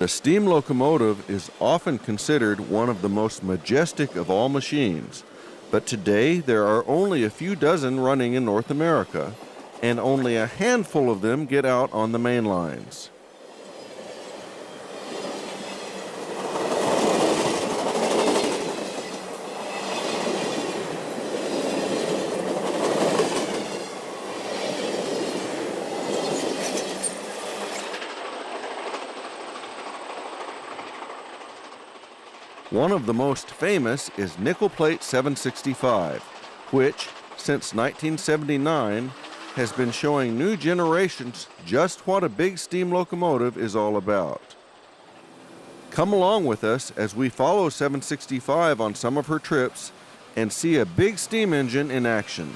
A steam locomotive is often considered one of the most majestic of all machines, but today there are only a few dozen running in North America, and only a handful of them get out on the main lines. One of the most famous is Nickel Plate 765, which, since 1979, has been showing new generations just what a big steam locomotive is all about. Come along with us as we follow 765 on some of her trips and see a big steam engine in action.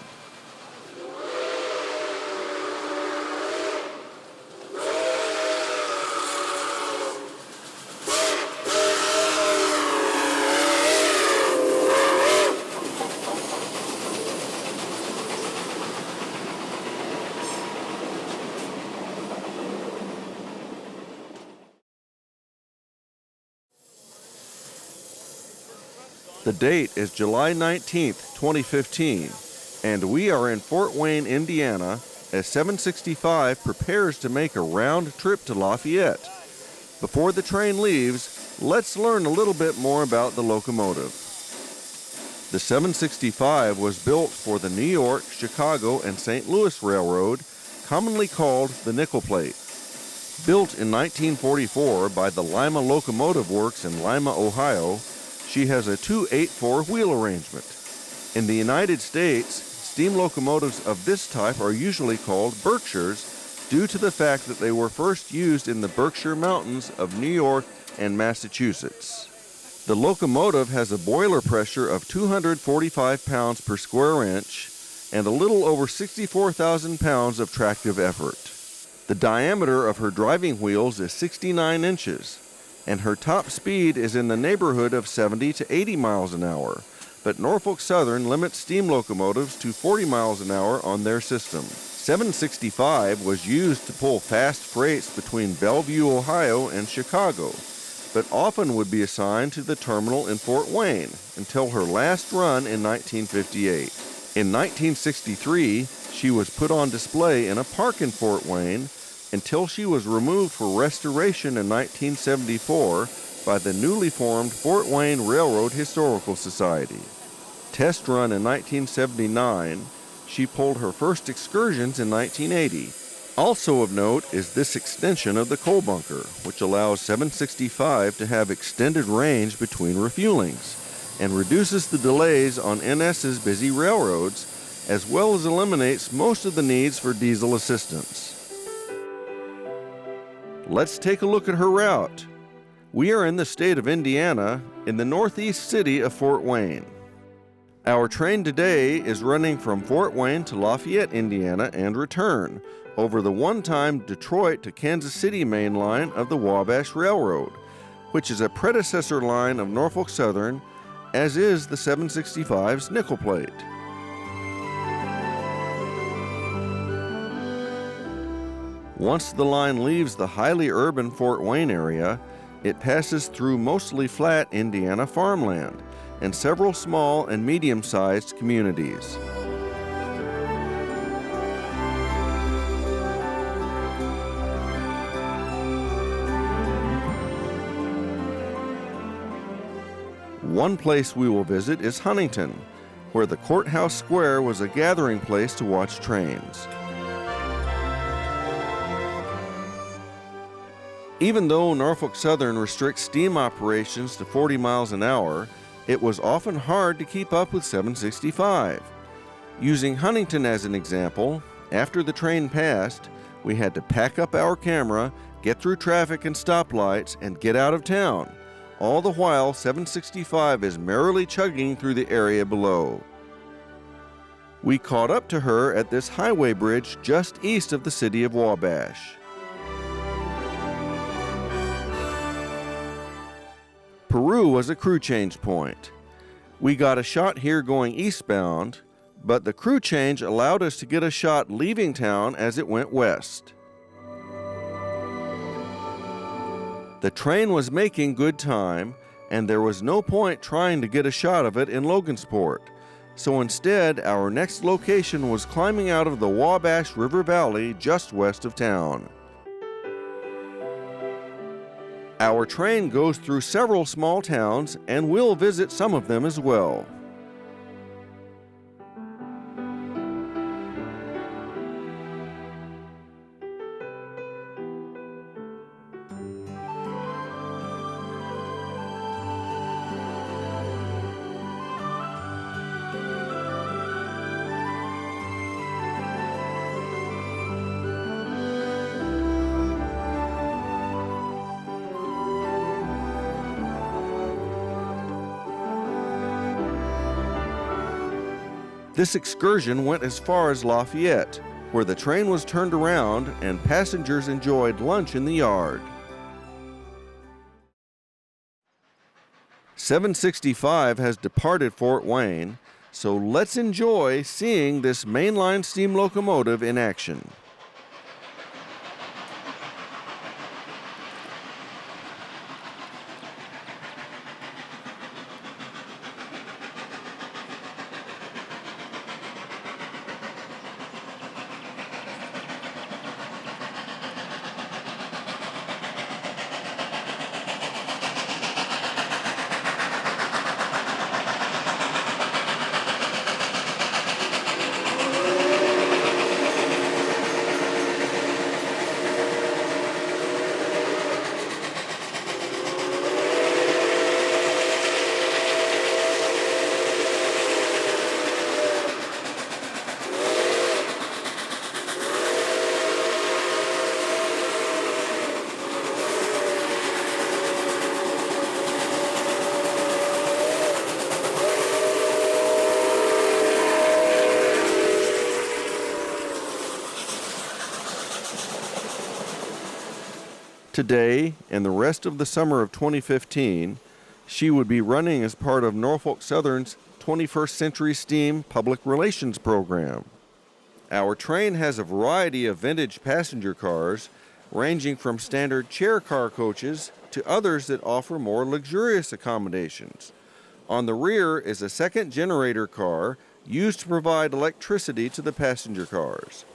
The date is July 19th, 2015, and we are in Fort Wayne, Indiana, as 765 prepares to make a round trip to Lafayette. Before the train leaves, let's learn a little bit more about the locomotive. The 765 was built for the New York, Chicago, and St. Louis Railroad, commonly called the Nickel Plate. Built in 1944 by the Lima Locomotive Works in Lima, Ohio, she has a 2/8-4 wheel arrangement. In the United States, steam locomotives of this type are usually called Berkshires due to the fact that they were first used in the Berkshire Mountains of New York and Massachusetts. The locomotive has a boiler pressure of 245 pounds per square inch and a little over 64,000 pounds of tractive effort. The diameter of her driving wheels is 69 inches. And her top speed is in the neighborhood of 70 to 80 miles an hour, but Norfolk Southern limits steam locomotives to 40 miles an hour on their system. 765 was used to pull fast freights between Bellevue, Ohio and Chicago, but often would be assigned to the terminal in Fort Wayne until her last run in 1958. In 1963, she was put on display in a park in Fort Wayne until she was removed for restoration in 1974 by the newly formed Fort Wayne Railroad Historical Society. Test run in 1979, she pulled her first excursions in 1980. Also of note is this extension of the coal bunker, which allows 765 to have extended range between refuelings and reduces the delays on NS's busy railroads, as well as eliminates most of the needs for diesel assistance. Let's take a look at her route. We are in the state of Indiana, in the northeast city of Fort Wayne. Our train today is running from Fort Wayne to Lafayette, Indiana, and return over the one-time Detroit to Kansas City main line of the Wabash Railroad, which is a predecessor line of Norfolk Southern, as is the 765's Nickel Plate. Once the line leaves the highly urban Fort Wayne area, it passes through mostly flat Indiana farmland and several small and medium-sized communities. One place we will visit is Huntington, where the courthouse square was a gathering place to watch trains. Even though Norfolk Southern restricts steam operations to 40 miles an hour, it was often hard to keep up with 765. Using Huntington as an example, after the train passed, we had to pack up our camera, get through traffic and stoplights, and get out of town. All the while, 765 is merrily chugging through the area below. We caught up to her at this highway bridge just east of the city of Wabash. Peru was a crew change point. We got a shot here going eastbound, but the crew change allowed us to get a shot leaving town as it went west. The train was making good time, and there was no point trying to get a shot of it in Logansport. So instead, our next location was climbing out of the Wabash River Valley just west of town. Our train goes through several small towns, and we'll visit some of them as well. This excursion went as far as Lafayette, where the train was turned around and passengers enjoyed lunch in the yard. 765 has departed Fort Wayne, so let's enjoy seeing this mainline steam locomotive in action. Today, and the rest of the summer of 2015, she would be running as part of Norfolk Southern's 21st Century Steam Public Relations Program. Our train has a variety of vintage passenger cars, ranging from standard chair car coaches to others that offer more luxurious accommodations. On the rear is a second generator car used to provide electricity to the passenger cars.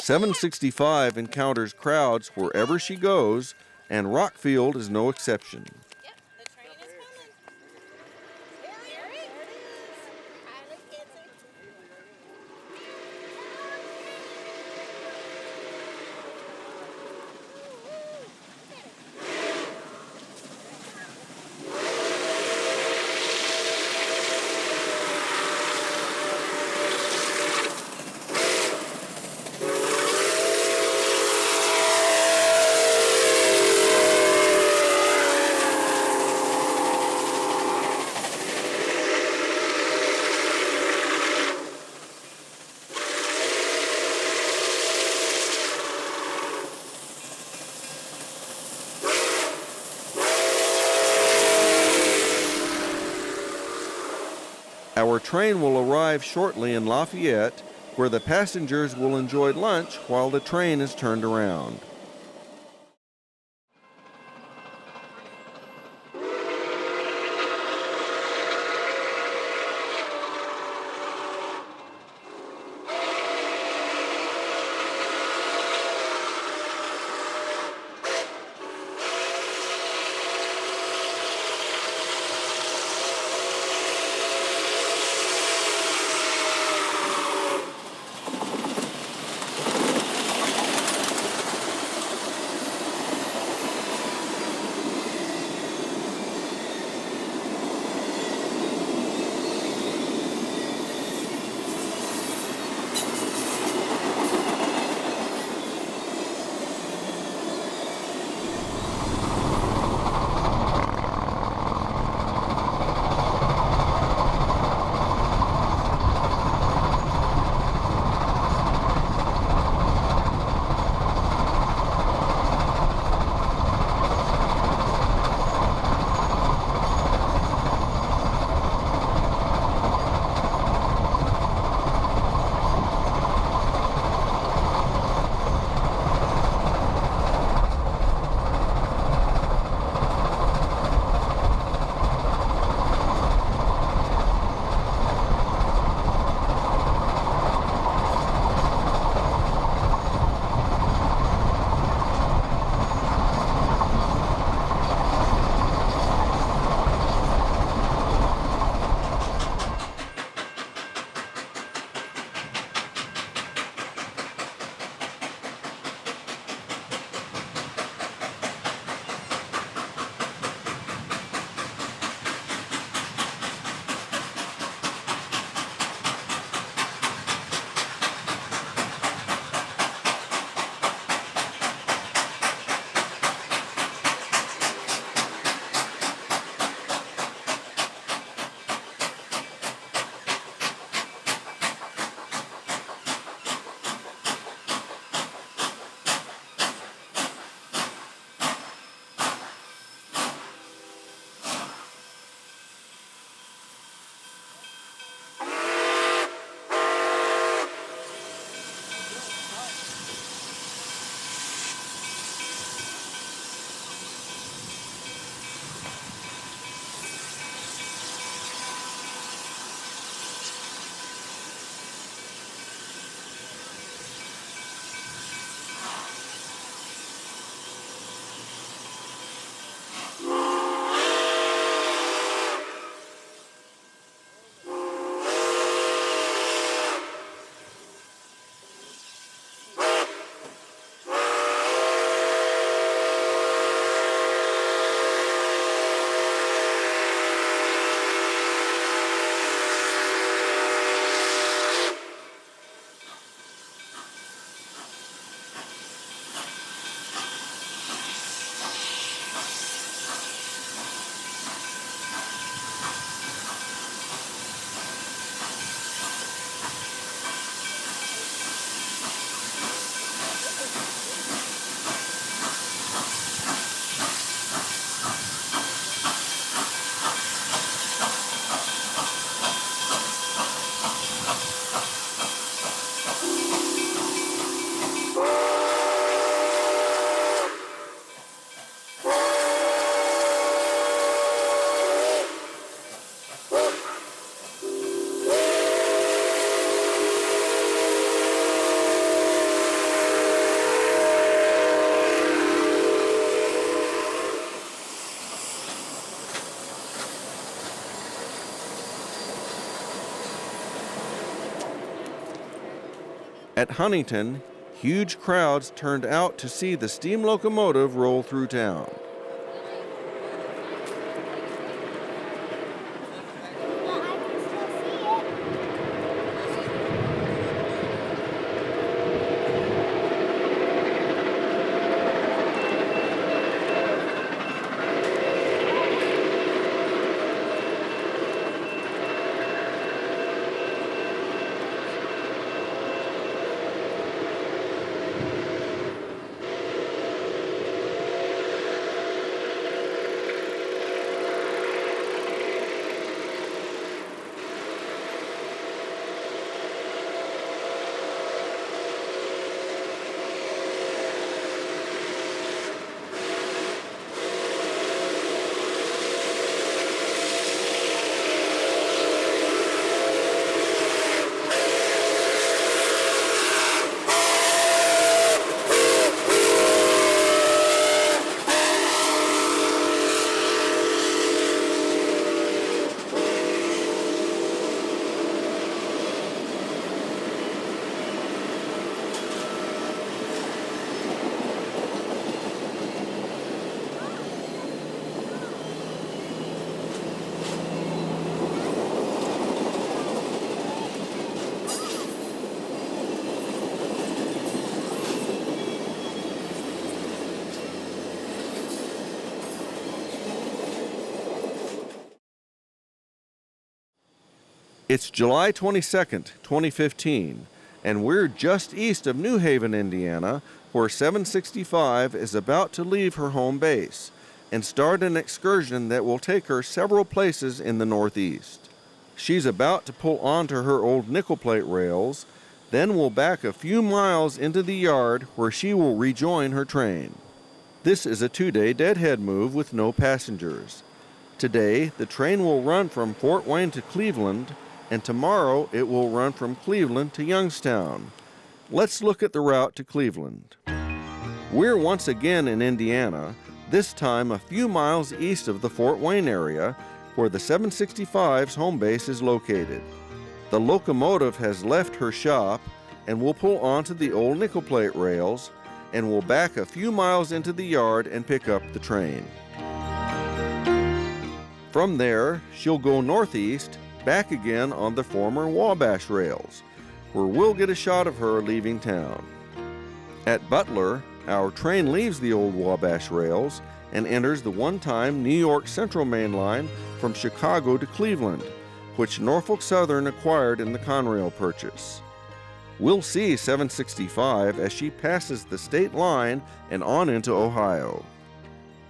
765 encounters crowds wherever she goes, and Rockfield is no exception. Yep, the train is coming. There it is. Hi, look, Kenzie. Our train will arrive shortly in Lafayette, where the passengers will enjoy lunch while the train is turned around. At Huntington, huge crowds turned out to see the steam locomotive roll through town. It's July 22nd, 2015, and we're just east of New Haven, Indiana, where 765 is about to leave her home base and start an excursion that will take her several places in the Northeast. She's about to pull onto her old nickel plate rails, then will back a few miles into the yard where she will rejoin her train. This is a 2-day Deadhead move with no passengers. Today, the train will run from Fort Wayne to Cleveland, and tomorrow it will run from Cleveland to Youngstown. Let's look at the route to Cleveland. We're once again in Indiana, this time a few miles east of the Fort Wayne area, where the 765's home base is located. The locomotive has left her shop and will pull onto the old nickel plate rails and will back a few miles into the yard and pick up the train. From there, she'll go northeast, back again on the former Wabash rails, where we'll get a shot of her leaving town. At Butler, our train leaves the old Wabash rails and enters the one-time New York Central Mainline from Chicago to Cleveland, which Norfolk Southern acquired in the Conrail purchase. We'll see 765 as she passes the state line and on into Ohio.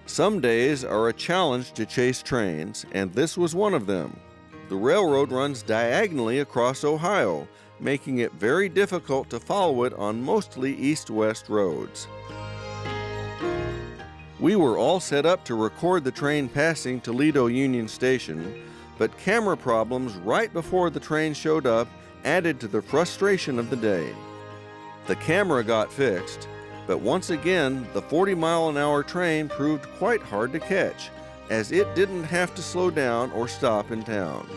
Some days are a challenge to chase trains, and this was one of them. The railroad runs diagonally across Ohio, making it very difficult to follow it on mostly east-west roads. We were all set up to record the train passing Toledo Union Station, but camera problems right before the train showed up added to the frustration of the day. The camera got fixed, but once again, the 40-mile-an-hour train proved quite hard to catch, as it didn't have to slow down or stop in towns.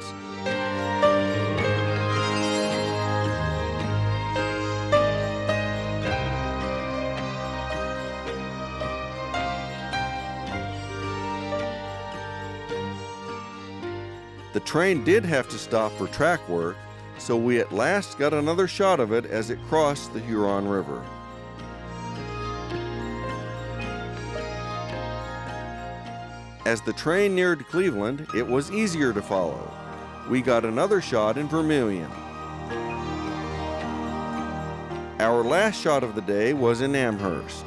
The train did have to stop for track work, so we at last got another shot of it as it crossed the Huron River. As the train neared Cleveland, it was easier to follow. We got another shot in Vermilion. Our last shot of the day was in Amherst.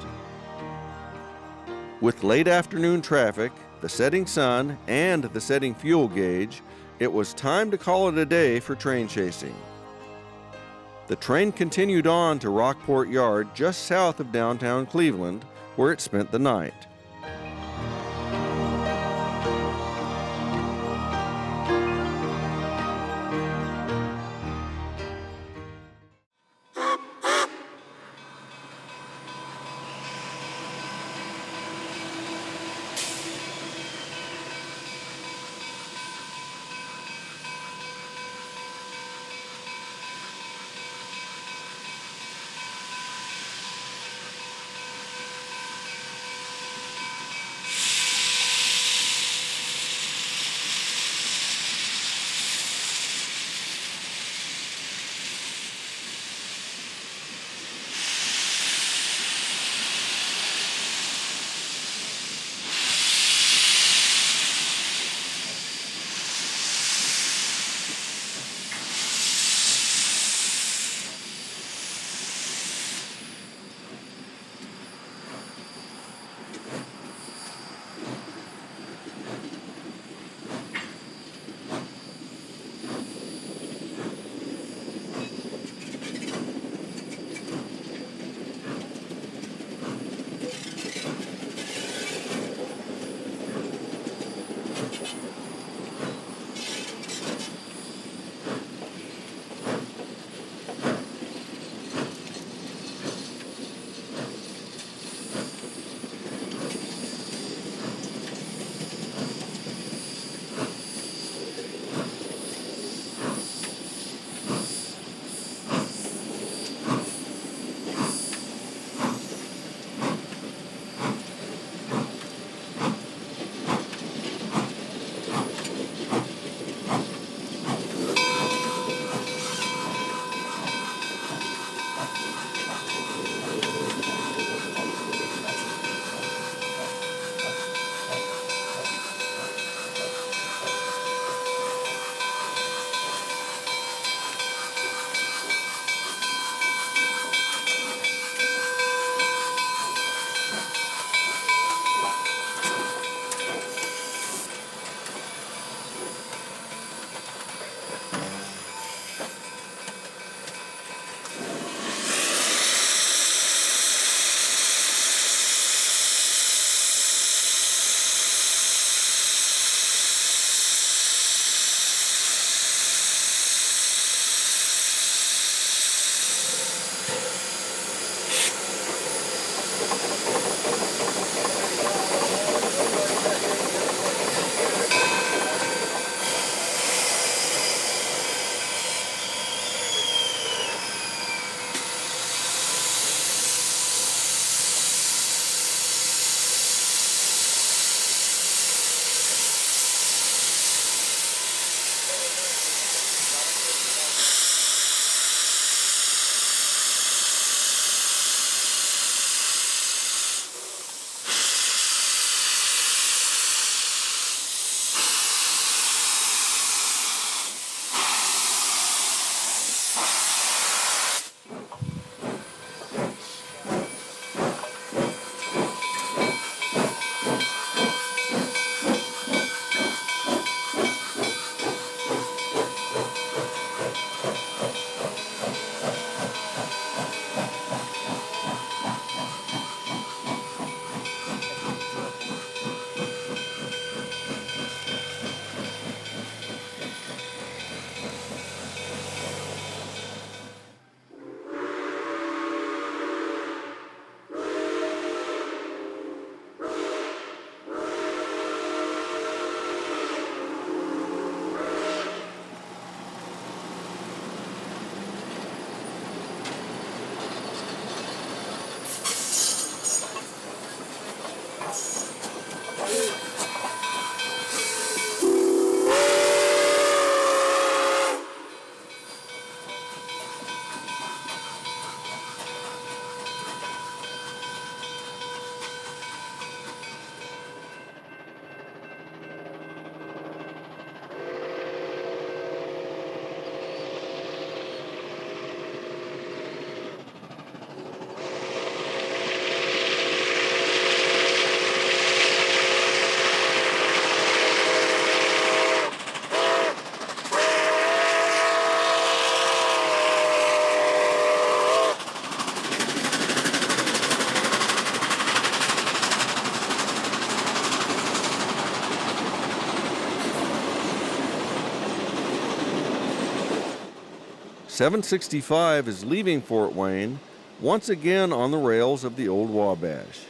With late afternoon traffic, the setting sun, and the setting fuel gauge, it was time to call it a day for train chasing. The train continued on to Rockport Yard just south of downtown Cleveland, where it spent the night. 765 is leaving Fort Wayne, once again on the rails of the old Wabash.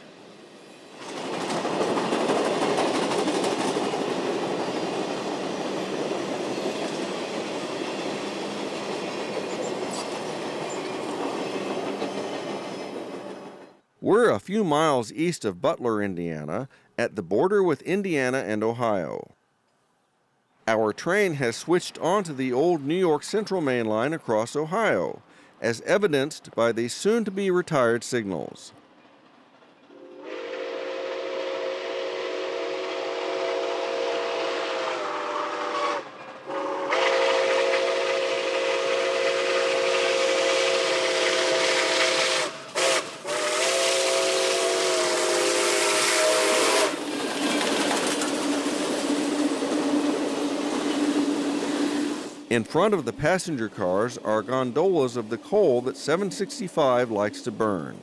We're a few miles east of Butler, Indiana, at the border with Indiana and Ohio. Our train has switched onto the old New York Central Main Line across Ohio, as evidenced by the soon-to-be retired signals. In front of the passenger cars are gondolas of the coal that 765 likes to burn.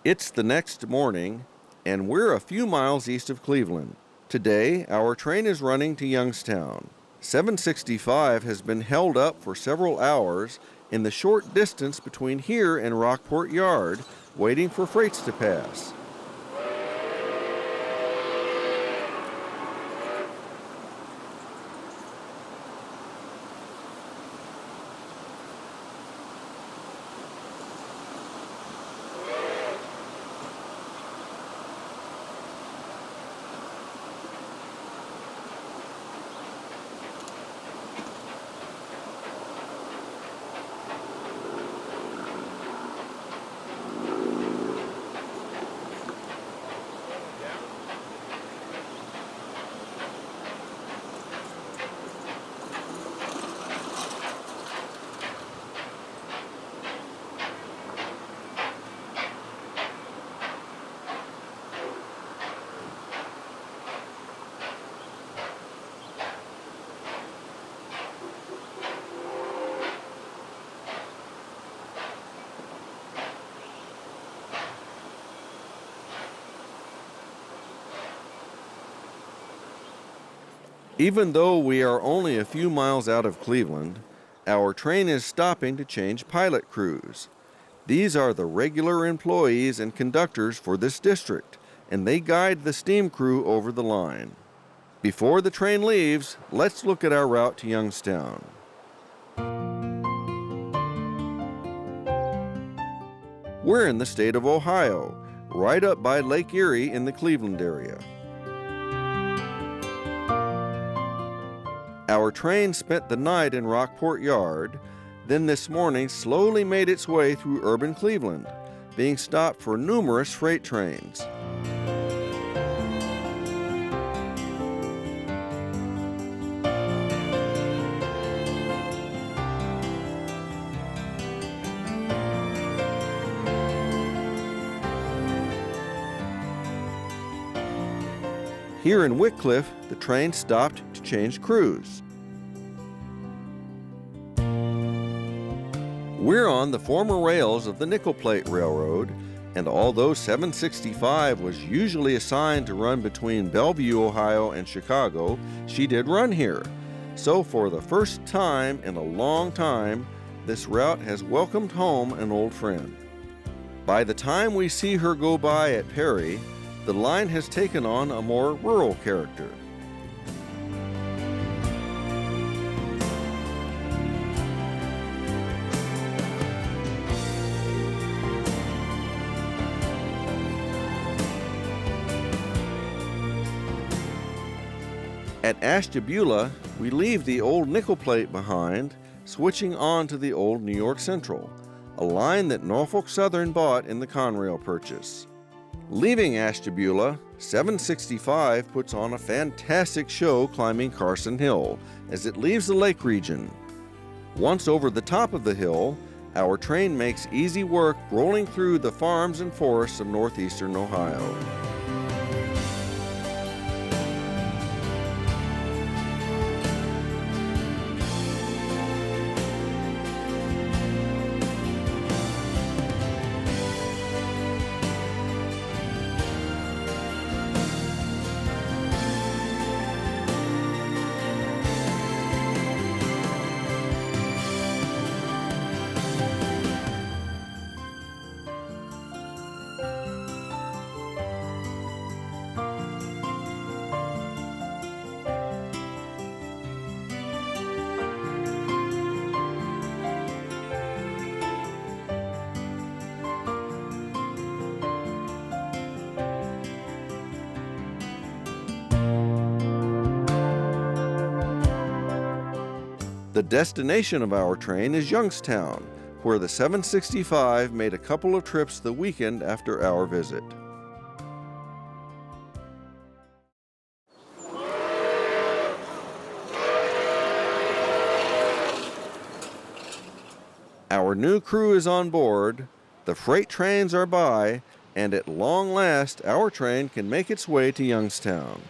It's the next morning, and we're a few miles east of Cleveland. Today, our train is running to Youngstown. 765 has been held up for several hours in the short distance between here and Rockport Yard, waiting for freights to pass. Even though we are only a few miles out of Cleveland, our train is stopping to change pilot crews. These are the regular employees and conductors for this district, and they guide the steam crew over the line. Before the train leaves, let's look at our route to Youngstown. We're in the state of Ohio, right up by Lake Erie in the Cleveland area. Our train spent the night in Rockport Yard, then this morning slowly made its way through urban Cleveland, being stopped for numerous freight trains. Here in Wickliffe, the train stopped to change crews. We're on the former rails of the Nickel Plate Railroad, and although 765 was usually assigned to run between Bellevue, Ohio and Chicago, she did run here. So for the first time in a long time, this route has welcomed home an old friend. By the time we see her go by at Perry, the line has taken on a more rural character. At Ashtabula, we leave the old Nickel Plate behind, switching on to the old New York Central, a line that Norfolk Southern bought in the Conrail purchase. Leaving Ashtabula, 765 puts on a fantastic show climbing Carson Hill as it leaves the lake region. Once over the top of the hill, our train makes easy work rolling through the farms and forests of northeastern Ohio. The destination of our train is Youngstown, where the 765 made a couple of trips the weekend after our visit. Our new crew is on board, the freight trains are by, and at long last our train can make its way to Youngstown.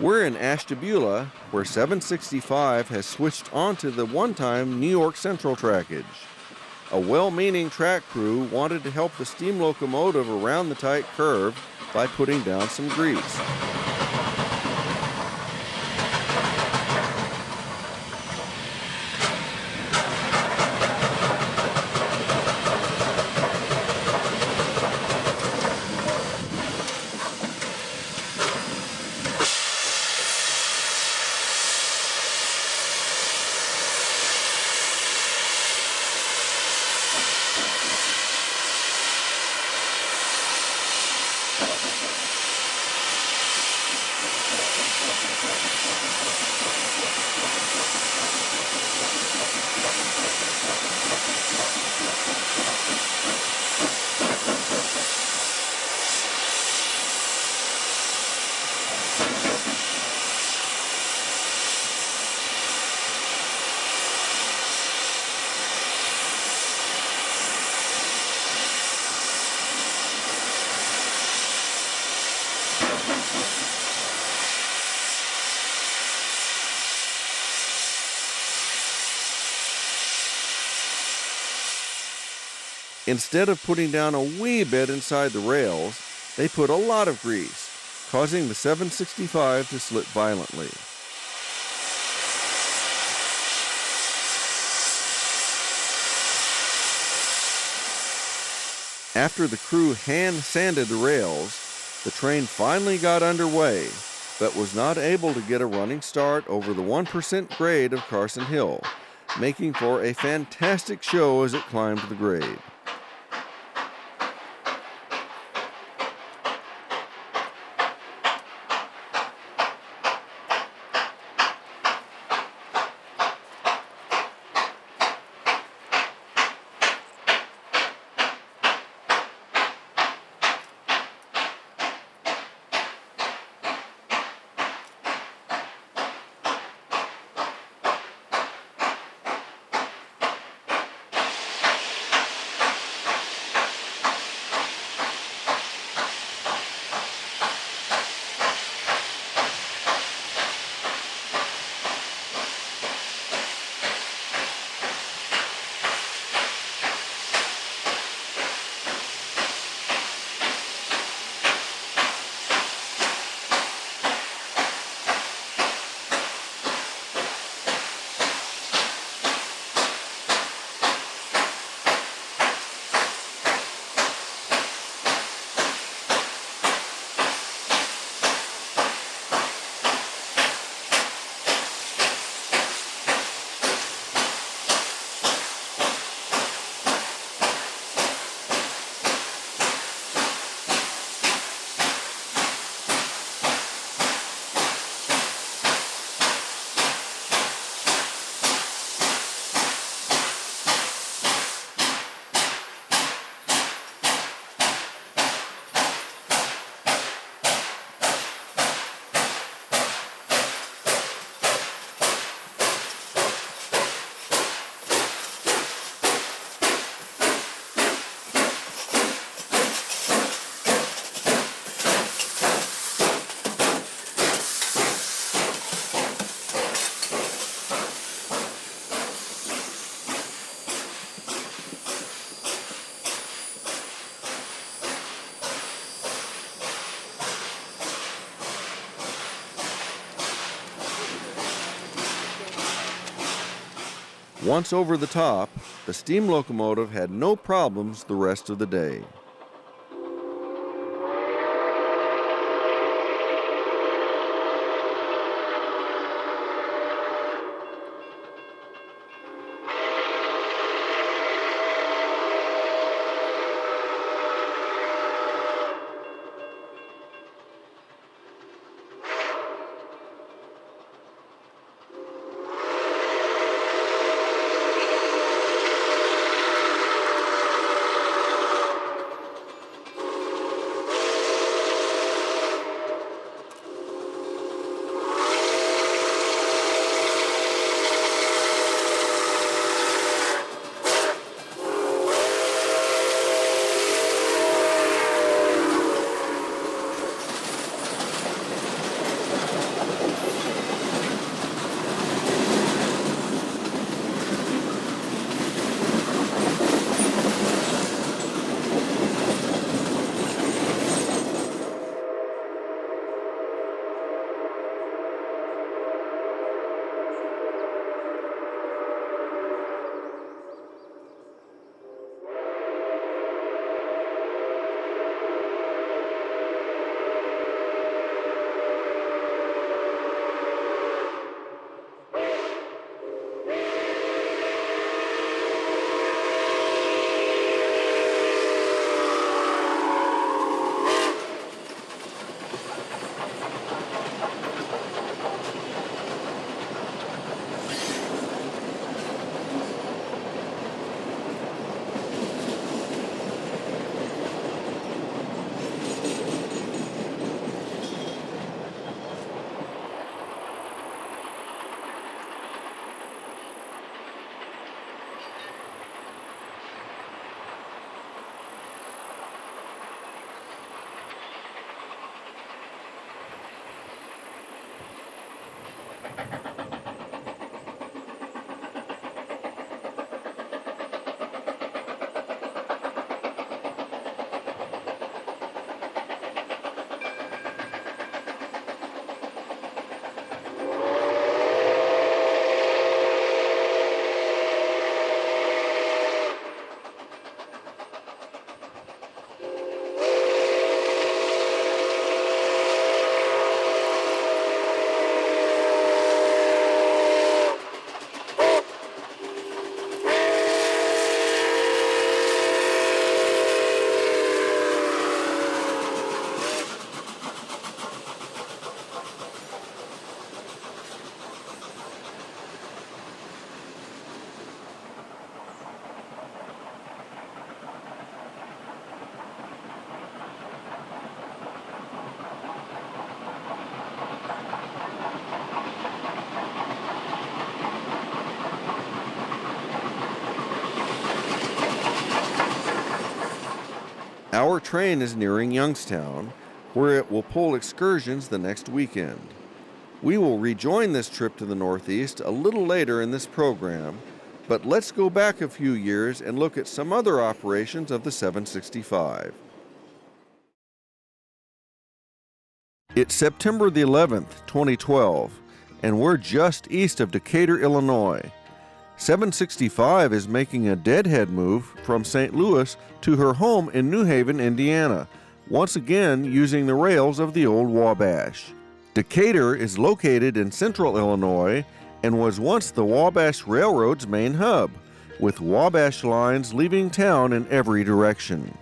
We're in Ashtabula, where 765 has switched onto the one-time New York Central trackage. A well-meaning track crew wanted to help the steam locomotive around the tight curve by putting down some grease. Instead of putting down a wee bit inside the rails, they put a lot of grease, causing the 765 to slip violently. After the crew hand-sanded the rails, the train finally got underway, but was not able to get a running start over the 1% grade of Carson Hill, making for a fantastic show as it climbed the grade. Once over the top, the steam locomotive had no problems the rest of the day. Our train is nearing Youngstown, where it will pull excursions the next weekend. We will rejoin this trip to the Northeast a little later in this program, but let's go back a few years and look at some other operations of the 765. It's September the 11th, 2012, and we're just east of Decatur, Illinois. 765 is making a deadhead move from St. Louis to her home in New Haven, Indiana, once again using the rails of the old Wabash. Decatur is located in central Illinois and was once the Wabash Railroad's main hub, with Wabash lines leaving town in every direction.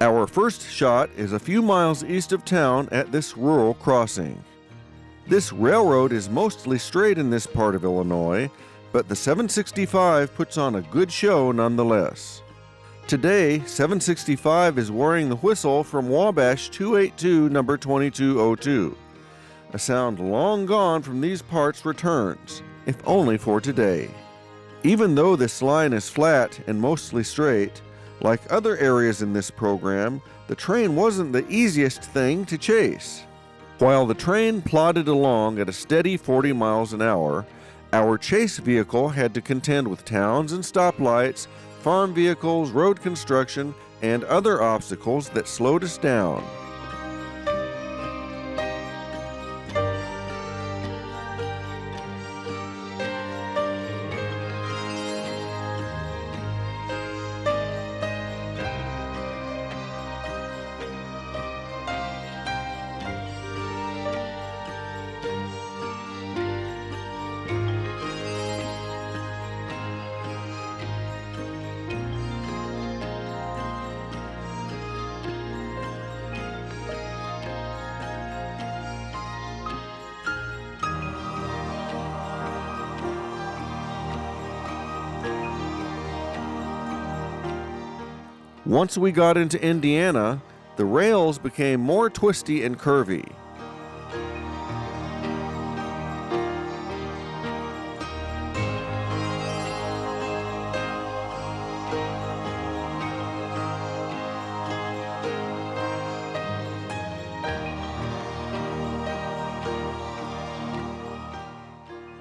Our first shot is a few miles east of town at this rural crossing. This railroad is mostly straight in this part of Illinois, but the 765 puts on a good show nonetheless. Today, 765 is wearing the whistle from Wabash 282 number 2202. A sound long gone from these parts returns, if only for today. Even though this line is flat and mostly straight, like other areas in this program, the train wasn't the easiest thing to chase. While the train plodded along at a steady 40 miles an hour, our chase vehicle had to contend with towns and stoplights, farm vehicles, road construction, and other obstacles that slowed us down. Once we got into Indiana, the rails became more twisty and curvy.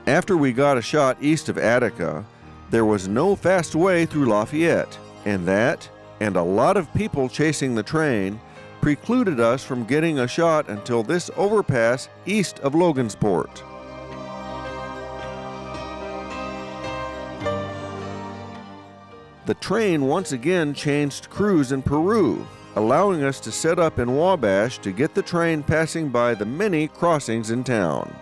After we got a shot east of Attica, there was no fast way through Lafayette, and that, and a lot of people chasing the train, precluded us from getting a shot until this overpass east of Logansport. The train once again changed crews in Peru, allowing us to set up in Wabash to get the train passing by the many crossings in town.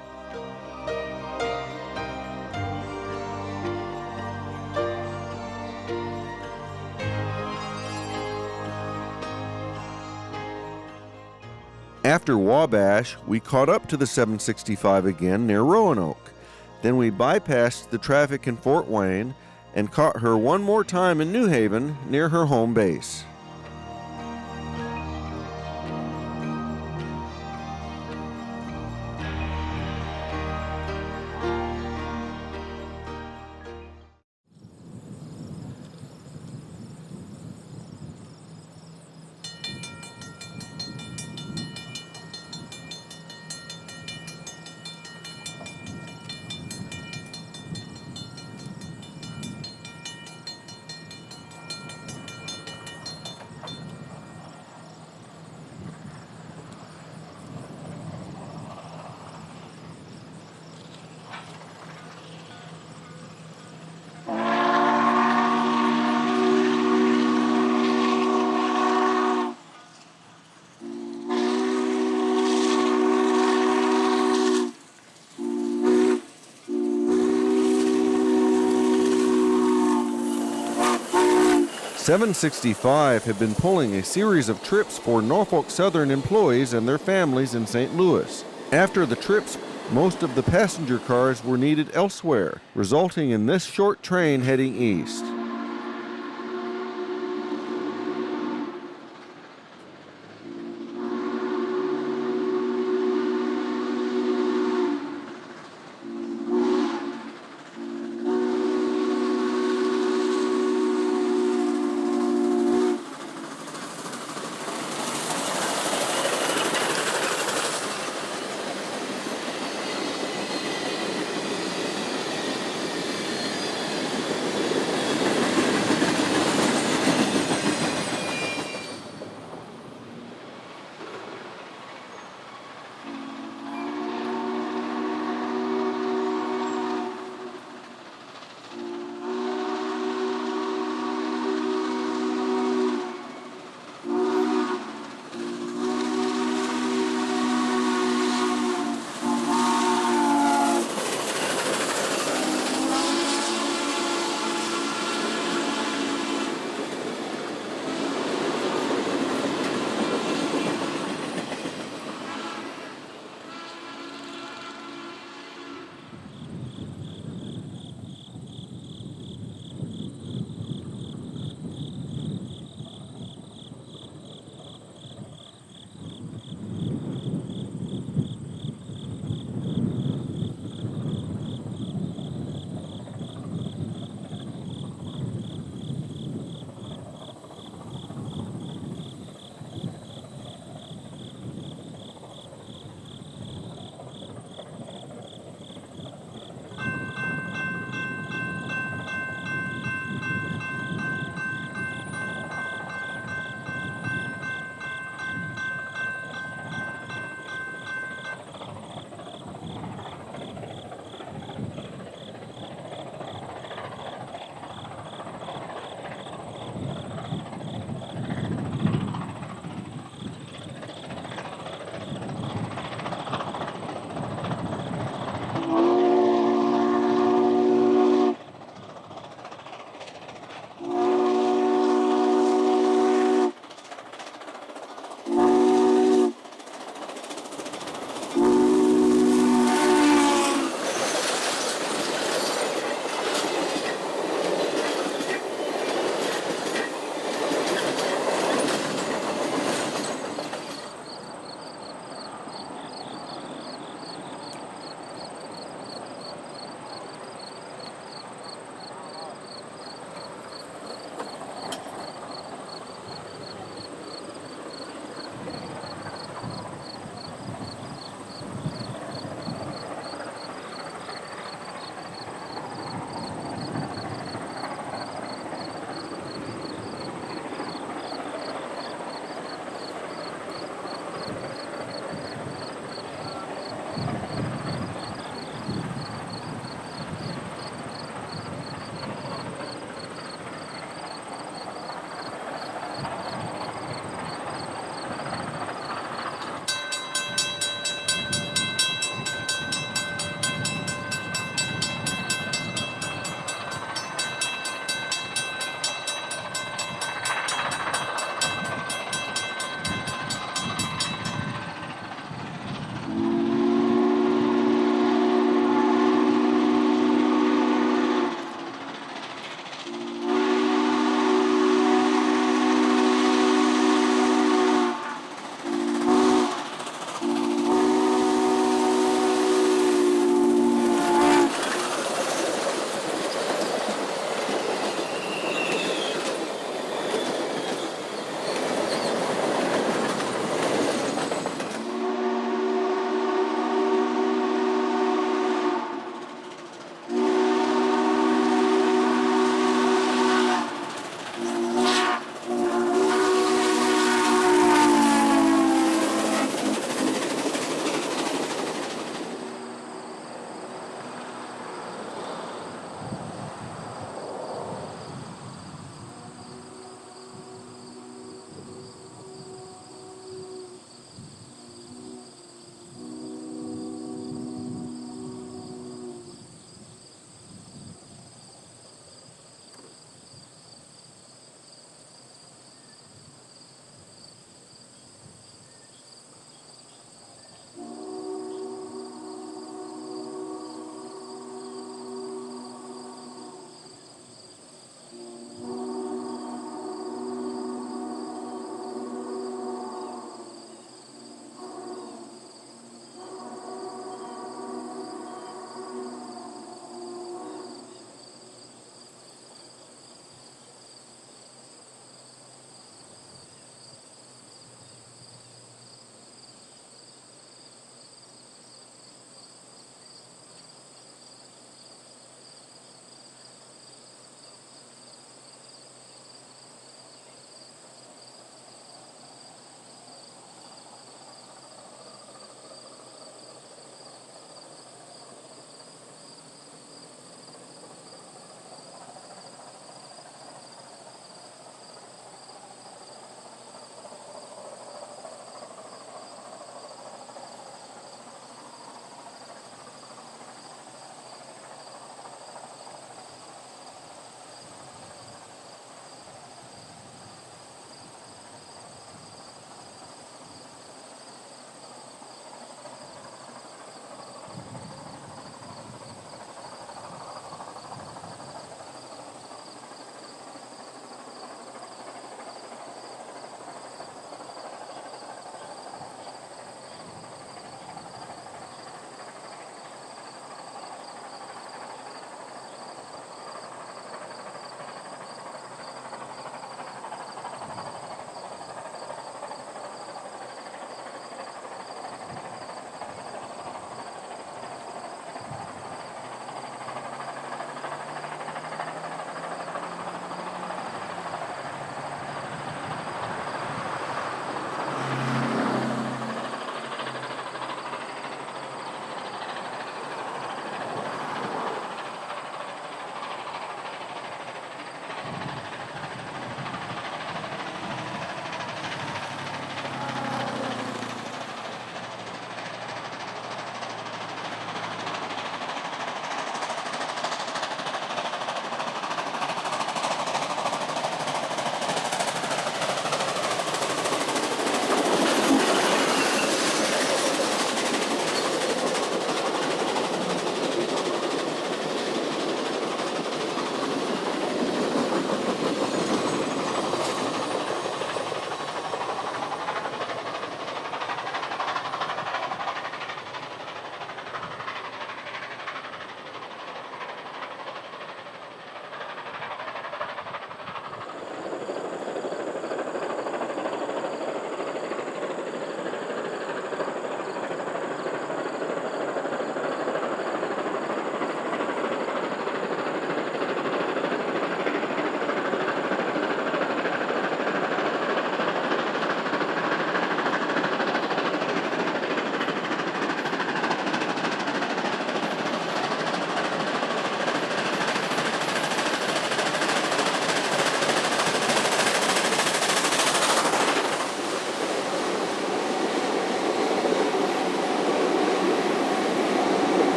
After Wabash, we caught up to the 765 again near Roanoke. Then we bypassed the traffic in Fort Wayne and caught her one more time in New Haven near her home base. "765 had been pulling a series of trips for Norfolk Southern employees and their families in St. Louis. After the trips, most of the passenger cars were needed elsewhere, resulting in this short train heading east.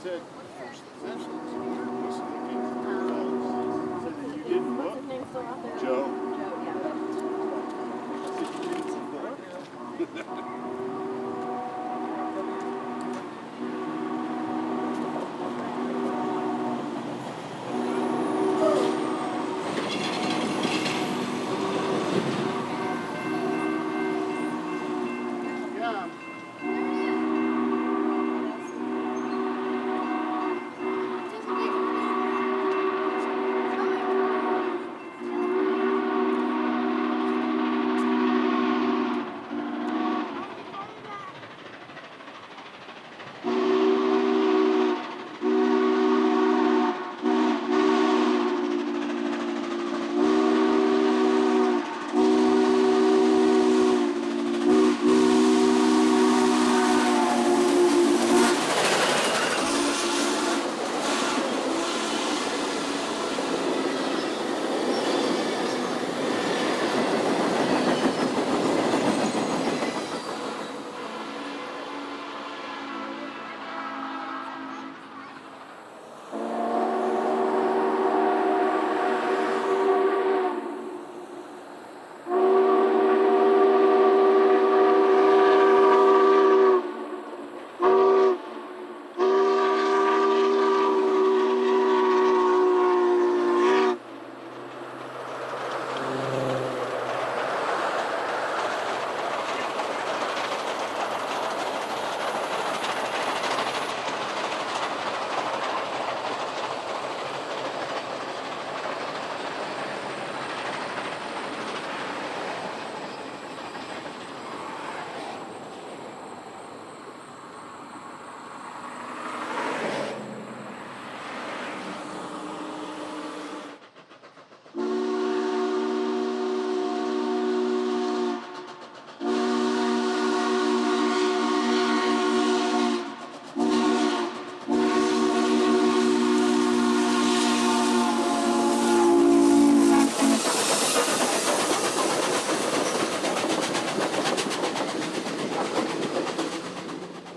said first possession. Said that you didn't look. Joe. I said you didn't look.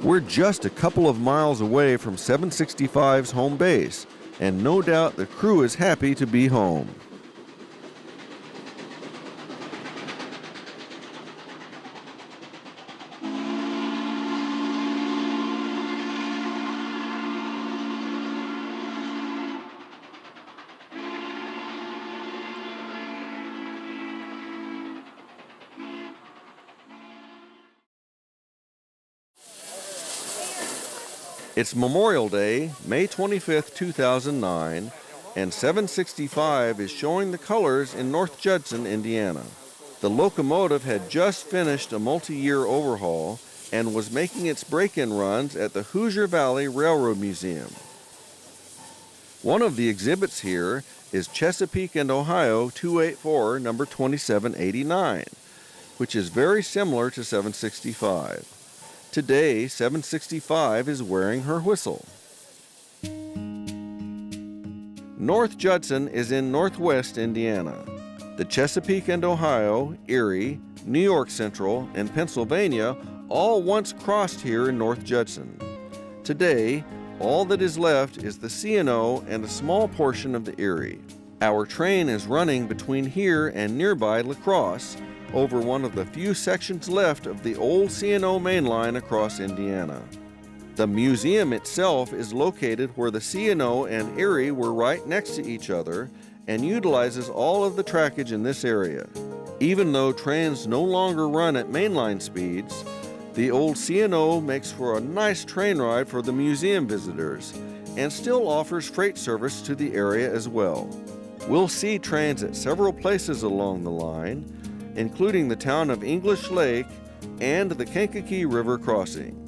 We're just a couple of miles away from 765's home base, and no doubt the crew is happy to be home. It's Memorial Day, May 25th, 2009, and 765 is showing the colors in North Judson, Indiana. The locomotive had just finished a multi-year overhaul and was making its break-in runs at the Hoosier Valley Railroad Museum. One of the exhibits here is Chesapeake and Ohio 284 number 2789, which is very similar to 765. Today, 765 is wearing her whistle. North Judson is in northwest Indiana. The Chesapeake and Ohio, Erie, New York Central, and Pennsylvania all once crossed here in North Judson. Today, all that is left is the C&O and a small portion of the Erie. Our train is running between here and nearby La Crosse, over one of the few sections left of the old C&O Mainline across Indiana. The museum itself is located where the C&O and Erie were right next to each other and utilizes all of the trackage in this area. Even though trains no longer run at mainline speeds, the old C&O makes for a nice train ride for the museum visitors and still offers freight service to the area as well. We'll see trains at several places along the line, including the town of English Lake and the Kankakee River crossing.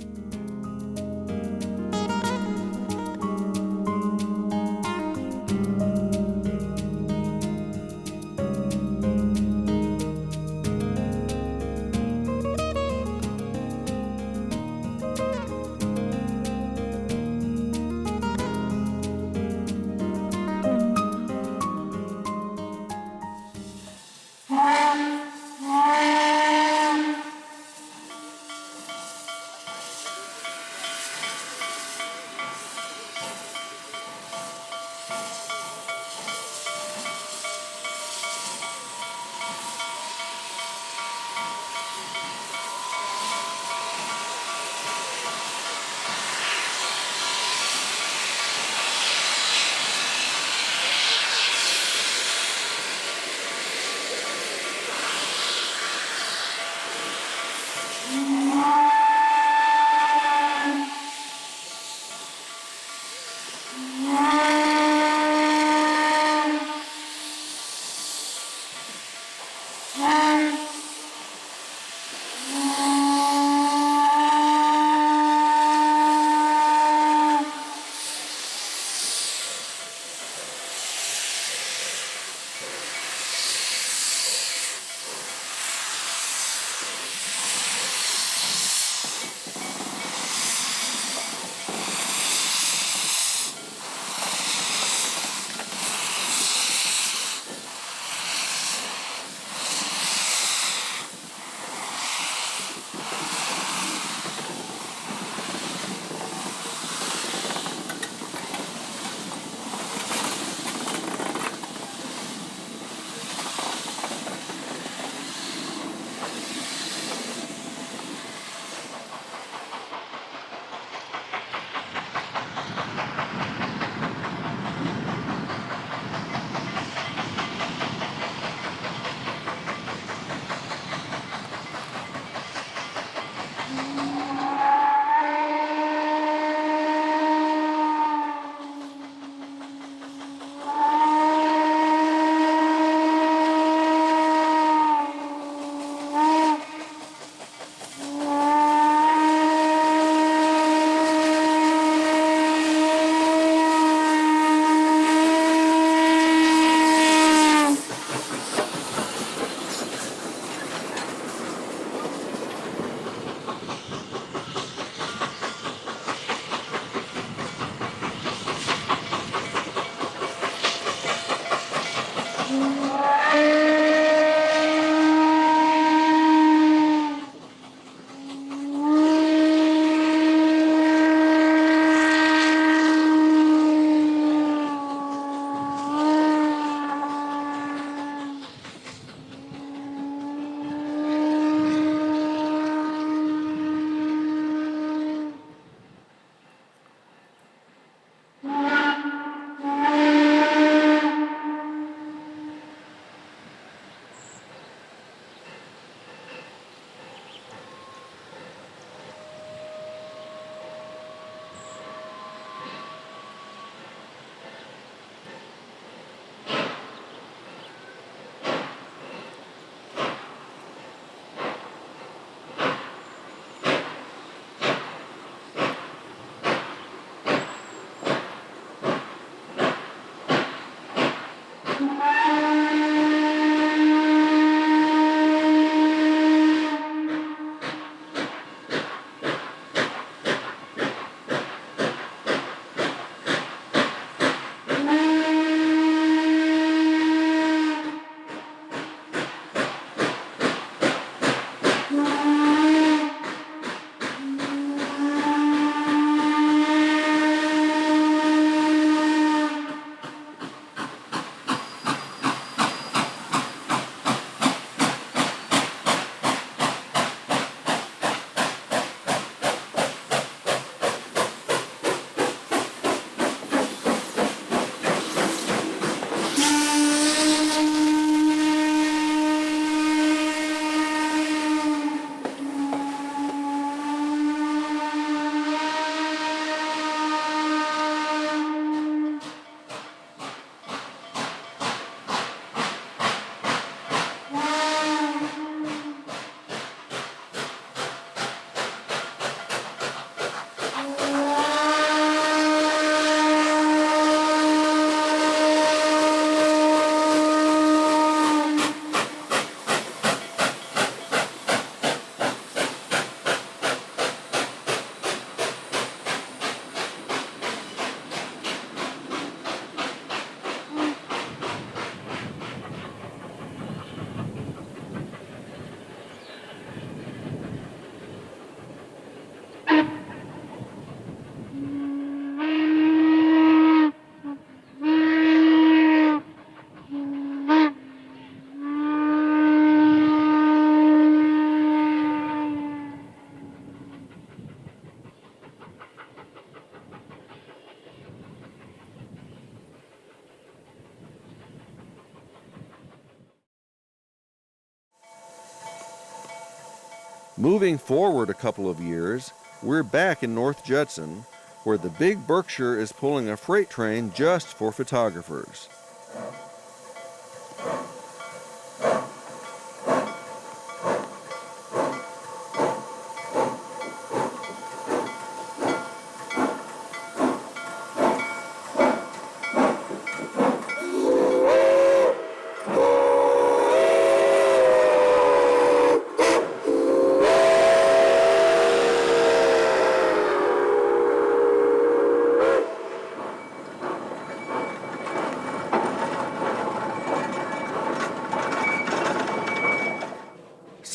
Moving forward a couple of years, we're back in North Judson, where the big Berkshire is pulling a freight train just for photographers.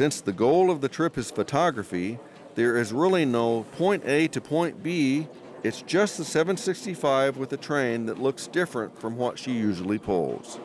Since the goal of the trip is photography, there is really no point A to point B. It's just the 765 with a train that looks different from what she usually pulls.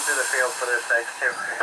Through the field for this stage too.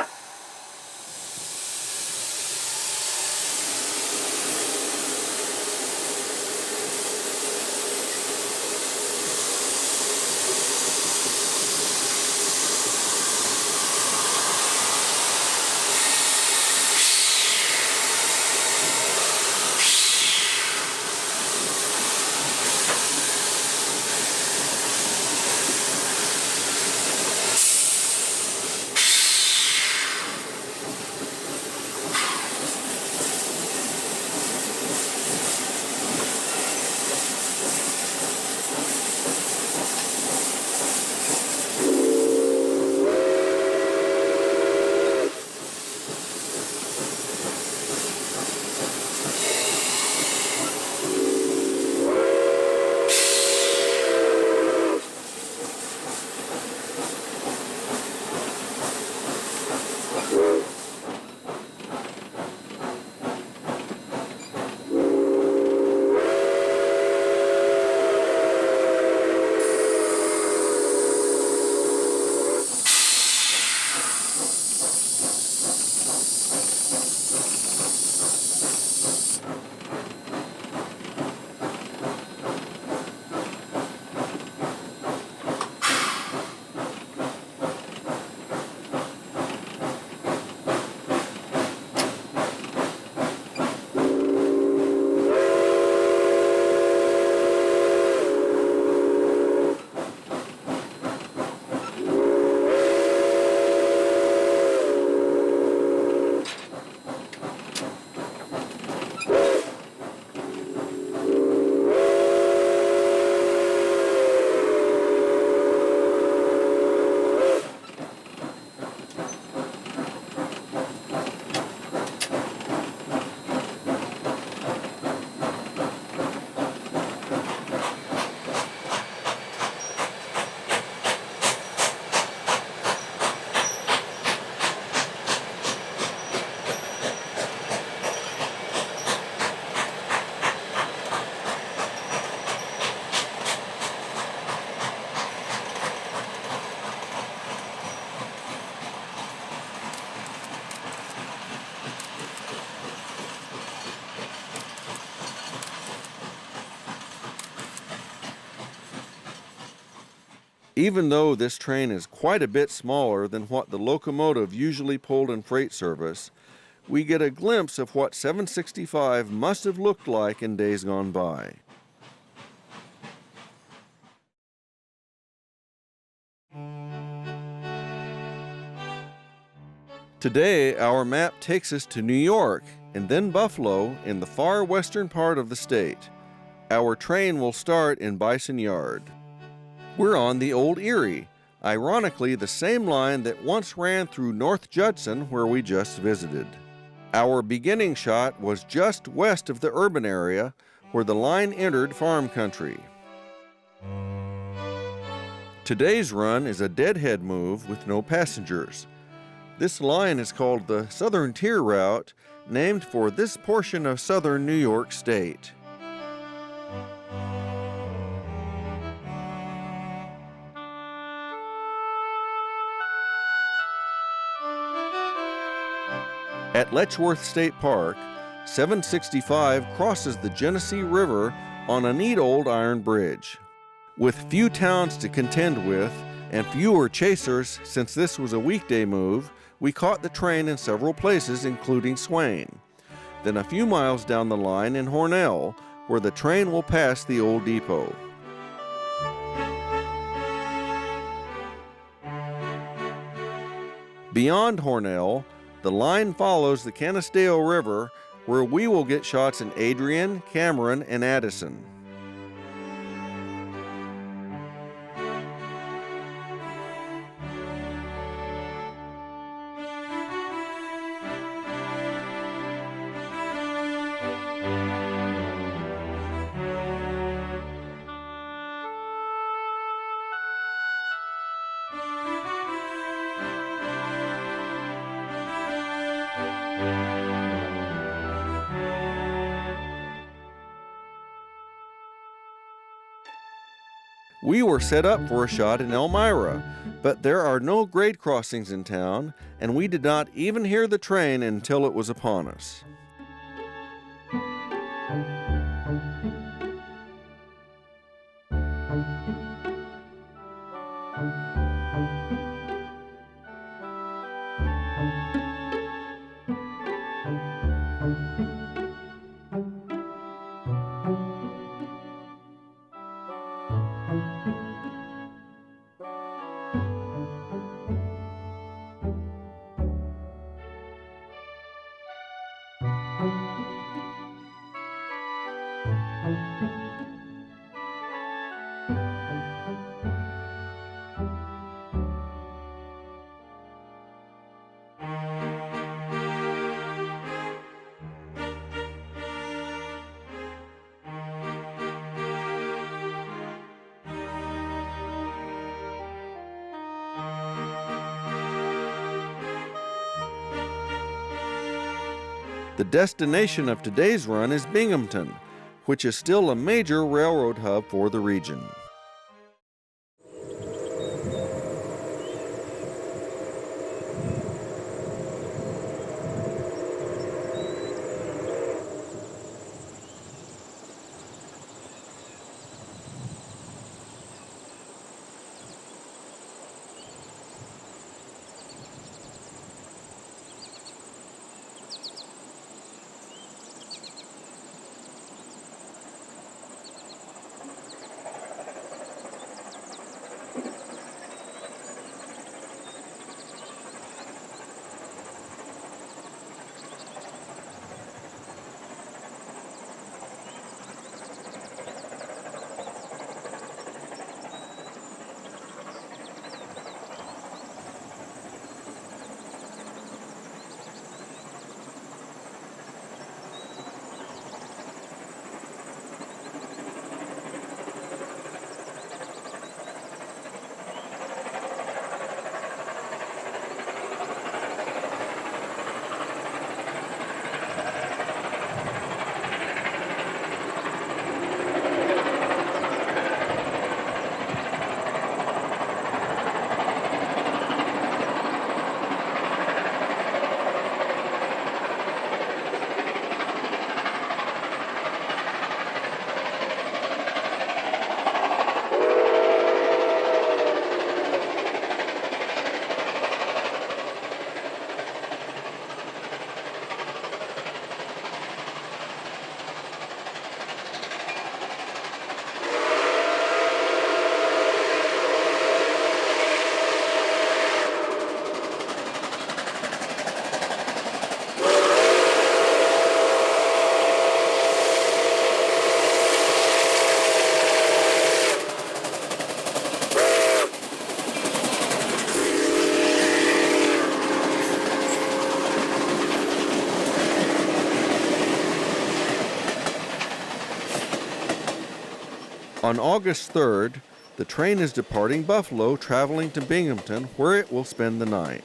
Even though this train is quite a bit smaller than what the locomotive usually pulled in freight service, we get a glimpse of what 765 must have looked like in days gone by. Today, our map takes us to New York and then Buffalo in the far western part of the state. Our train will start in Bison Yard. We're on the Old Erie, ironically the same line that once ran through North Judson where we just visited. Our beginning shot was just west of the urban area where the line entered farm country. Today's run is a deadhead move with no passengers. This line is called the Southern Tier Route, named for this portion of southern New York State. At Letchworth State Park, 765 crosses the Genesee River on a neat old iron bridge. With few towns to contend with and fewer chasers since this was a weekday move, we caught the train in several places including Swain. Then a few miles down the line in Hornell, where the train will pass the old depot. Beyond Hornell, the line follows the Canisteo River, where we will get shots in Adrian, Cameron, and Addison. We were set up for a shot in Elmira, but there are no grade crossings in town, and we did not even hear the train until it was upon us. The destination of today's run is Binghamton, which is still a major railroad hub for the region. On August 3rd, the train is departing Buffalo, traveling to Binghamton, where it will spend the night.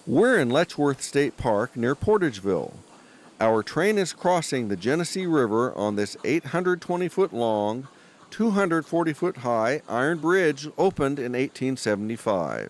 We're in Letchworth State Park near Portageville. Our train is crossing the Genesee River on this 820-foot long, 240-foot high iron bridge opened in 1875.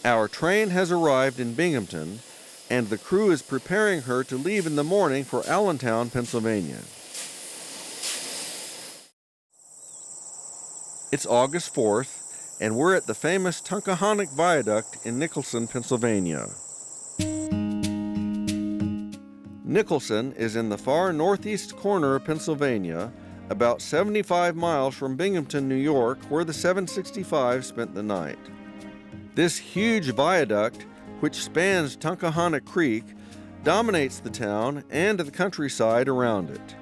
Our train has arrived in Binghamton, and the crew is preparing her to leave in the morning for Allentown, Pennsylvania. It's August 4th, and we're at the famous Tunkhannock Viaduct in Nicholson, Pennsylvania. Nicholson is in the far northeast corner of Pennsylvania, about 75 miles from Binghamton, New York, where the 765 spent the night. This huge viaduct, which spans Tunkhannock Creek, dominates the town and the countryside around it.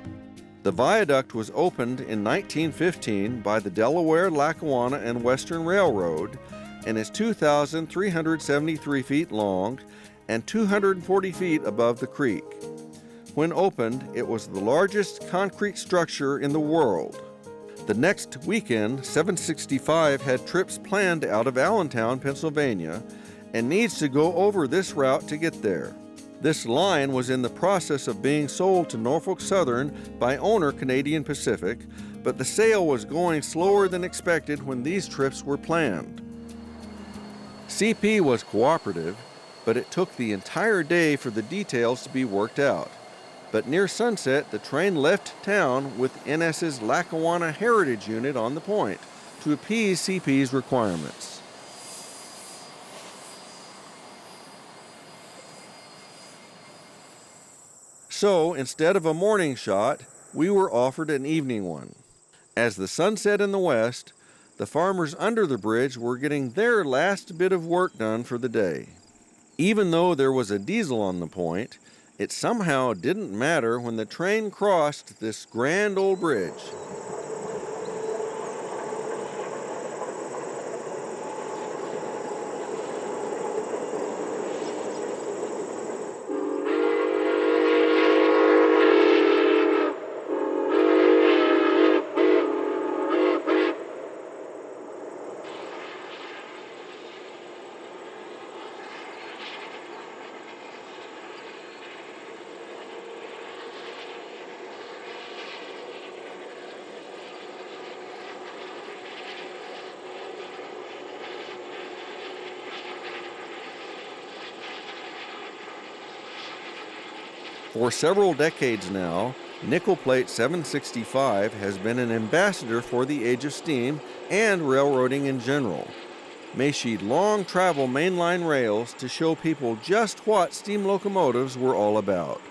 The viaduct was opened in 1915 by the Delaware, Lackawanna, and Western Railroad and is 2,373 feet long and 240 feet above the creek. When opened, it was the largest concrete structure in the world. The next weekend, 765 had trips planned out of Allentown, Pennsylvania, and needs to go over this route to get there. This line was in the process of being sold to Norfolk Southern by owner Canadian Pacific, but the sale was going slower than expected when these trips were planned. CP was cooperative, but it took the entire day for the details to be worked out. But near sunset, the train left town with NS's Lackawanna Heritage Unit on the point to appease CP's requirements. So, instead of a morning shot, we were offered an evening one. As the sun set in the west, the farmers under the bridge were getting their last bit of work done for the day. Even though there was a diesel on the point, it somehow didn't matter when the train crossed this grand old bridge. For several decades now, Nickel Plate 765 has been an ambassador for the age of steam and railroading in general. May she long travel mainline rails to show people just what steam locomotives were all about.